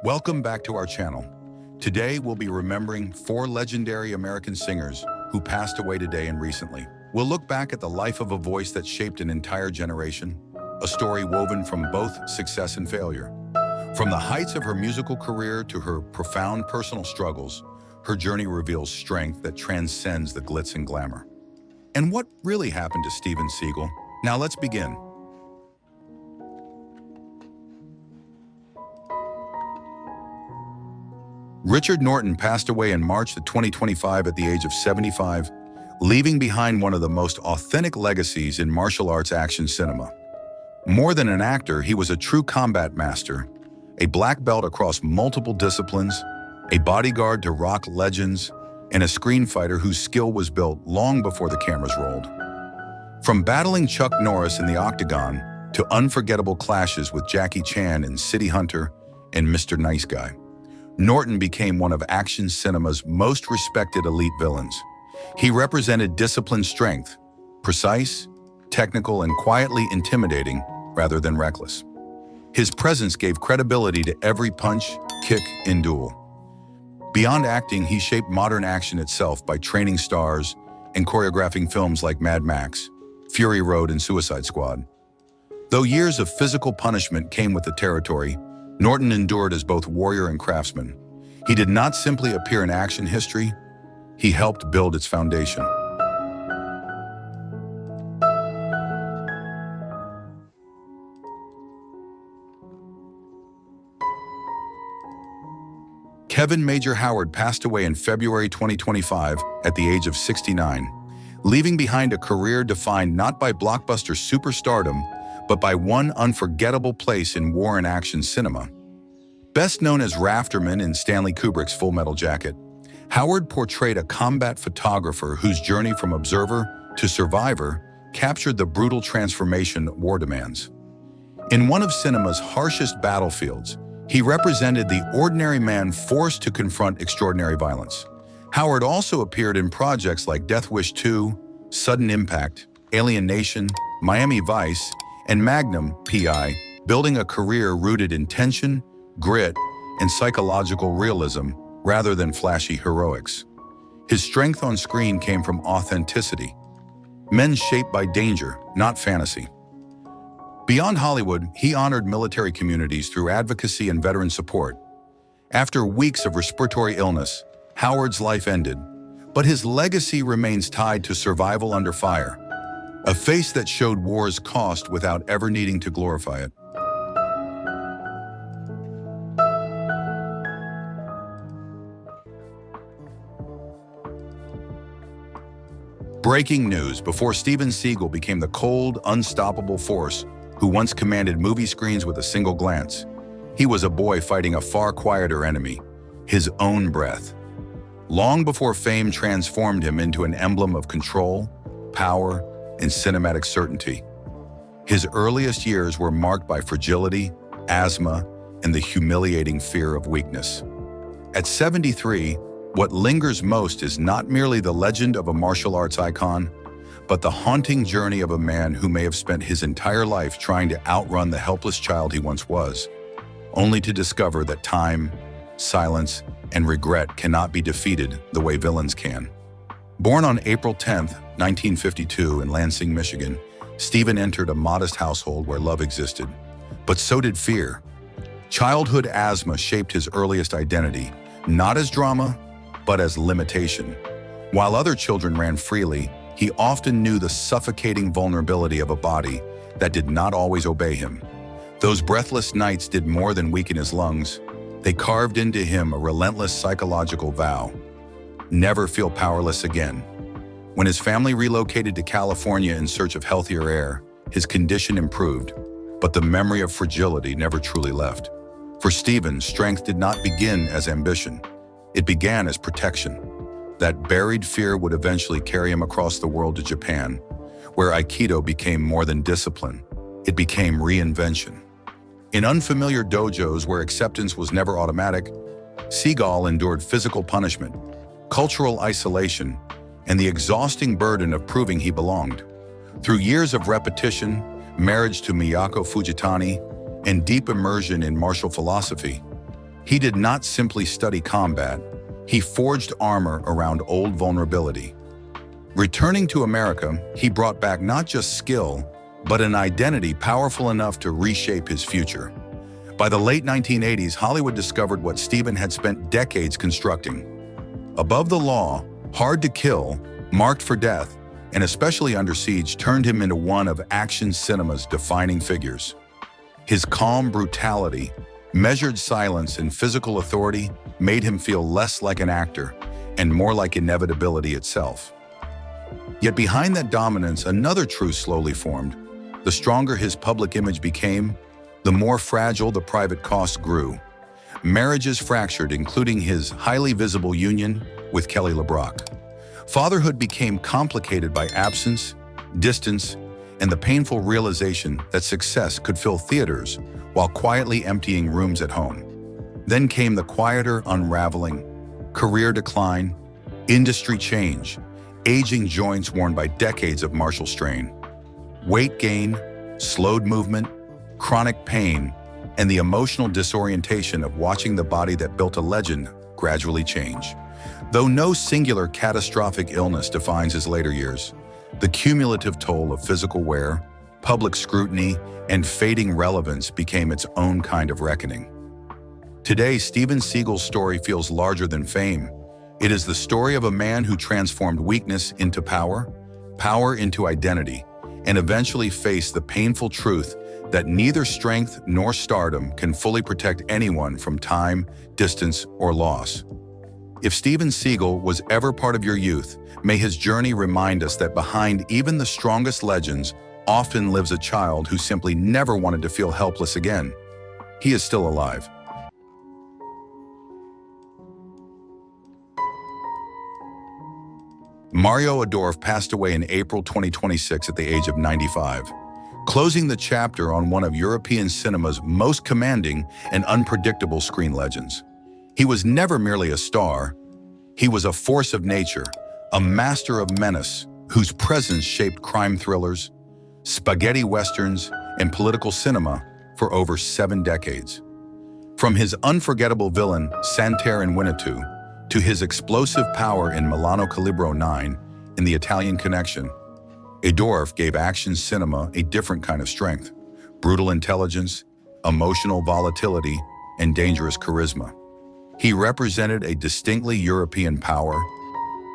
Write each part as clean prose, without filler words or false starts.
Welcome back to our channel. Today we'll be remembering 4 legendary American singers who passed away today and recently. We'll look back at the life of a voice that shaped an entire generation, a story woven from both success and failure. From the heights of her musical career to her profound personal struggles, her journey reveals strength that transcends the glitz and glamour. And what really happened to Steven Seagal? Now let's begin. Richard Norton passed away in March 2025 at the age of 75, leaving behind one of the most authentic legacies in martial arts action cinema. More than an actor, he was a true combat master, a black belt across multiple disciplines, a bodyguard to rock legends, and a screen fighter whose skill was built long before the cameras rolled. From battling Chuck Norris in the Octagon to unforgettable clashes with Jackie Chan in City Hunter and Mr. Nice Guy, Norton became one of action cinema's most respected elite villains. He represented disciplined strength, precise, technical, and quietly intimidating rather than reckless. His presence gave credibility to every punch, kick, and duel. Beyond acting, he shaped modern action itself by training stars and choreographing films like Mad Max, Fury Road, and Suicide Squad. Though years of physical punishment came with the territory, Norton endured as both warrior and craftsman. He did not simply appear in action history, he helped build its foundation. Kevin Major Howard passed away in February 2025 at the age of 69, leaving behind a career defined not by blockbuster superstardom, but by one unforgettable place in war and action cinema. Best known as Rafterman in Stanley Kubrick's Full Metal Jacket, Howard portrayed a combat photographer whose journey from observer to survivor captured the brutal transformation war demands. In one of cinema's harshest battlefields, he represented the ordinary man forced to confront extraordinary violence. Howard also appeared in projects like Death Wish 2, Sudden Impact, Alien Nation, Miami Vice, and Magnum P.I., building a career rooted in tension, grit, and psychological realism rather than flashy heroics. His strength on screen came from authenticity. Men shaped by danger, not fantasy. Beyond Hollywood, he honored military communities through advocacy and veteran support. After weeks of respiratory illness, Howard's life ended, but his legacy remains tied to survival under fire, a face that showed war's cost without ever needing to glorify it. Breaking news: before Steven Seagal became the cold, unstoppable force who once commanded movie screens with a single glance, he was a boy fighting a far quieter enemy, his own breath. Long before fame transformed him into an emblem of control, power, and cinematic certainty, his earliest years were marked by fragility, asthma, and the humiliating fear of weakness. At 73, what lingers most is not merely the legend of a martial arts icon, but the haunting journey of a man who may have spent his entire life trying to outrun the helpless child he once was, only to discover that time, silence, and regret cannot be defeated the way villains can. Born on April 10, 1952 in Lansing, Michigan, Steven entered a modest household where love existed, but so did fear. Childhood asthma shaped his earliest identity, not as drama, but as limitation. While other children ran freely, he often knew the suffocating vulnerability of a body that did not always obey him. Those breathless nights did more than weaken his lungs. They carved into him a relentless psychological vow: never feel powerless again. When his family relocated to California in search of healthier air, his condition improved, but the memory of fragility never truly left. For Steven, strength did not begin as ambition. It began as protection. That buried fear would eventually carry him across the world to Japan, where Aikido became more than discipline. It became reinvention. In unfamiliar dojos where acceptance was never automatic, Seagal endured physical punishment, cultural isolation, and the exhausting burden of proving he belonged. Through years of repetition, marriage to Miyako Fujitani, and deep immersion in martial philosophy, He did not simply study combat, he forged armor around old vulnerability. Returning to America, he brought back not just skill, but an identity powerful enough to reshape his future. By the late 1980s, Hollywood discovered what Steven had spent decades constructing. Above the law, hard to kill, marked for death, and especially under siege turned him into one of action cinema's defining figures. His calm brutality, measured silence, and physical authority made him feel less like an actor and more like inevitability itself. Yet behind that dominance, another truth slowly formed. The stronger his public image became, the more fragile the private costs grew. Marriages fractured, including his highly visible union with Kelly LeBrock. Fatherhood became complicated by absence, distance, and the painful realization that success could fill theaters while quietly emptying rooms at home. Then came the quieter unraveling, career decline, industry change, aging joints worn by decades of martial strain, weight gain, slowed movement, chronic pain, and the emotional disorientation of watching the body that built a legend gradually change. Though no singular catastrophic illness defines his later years, the cumulative toll of physical wear, public scrutiny, and fading relevance became its own kind of reckoning. Today, Steven Seagal's story feels larger than fame. It is the story of a man who transformed weakness into power, power into identity, and eventually faced the painful truth that neither strength nor stardom can fully protect anyone from time, distance, or loss. If Steven Seagal was ever part of your youth, may his journey remind us that behind even the strongest legends often lives a child who simply never wanted to feel helpless again. He is still alive. Mario Adorf passed away in April 2026 at the age of 95, closing the chapter on one of European cinema's most commanding and unpredictable screen legends. He was never merely a star. He was a force of nature, a master of menace whose presence shaped crime thrillers, spaghetti westerns, and political cinema for over 7 decades. From his unforgettable villain, Santerre in Winnetou, to his explosive power in Milano Calibro 9 in The Italian Connection, Adorf gave action cinema a different kind of strength: brutal intelligence, emotional volatility, and dangerous charisma. He represented a distinctly European power,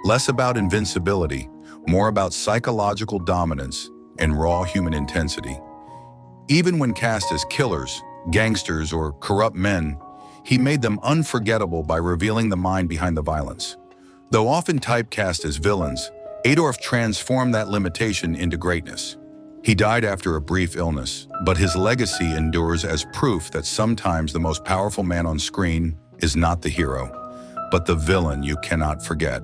less about invincibility, more about psychological dominance and raw human intensity. Even when cast as killers, gangsters, or corrupt men, he made them unforgettable by revealing the mind behind the violence. Though often typecast as villains, Adorf transformed that limitation into greatness. He died after a brief illness, but his legacy endures as proof that sometimes the most powerful man on screen is not the hero, but the villain you cannot forget.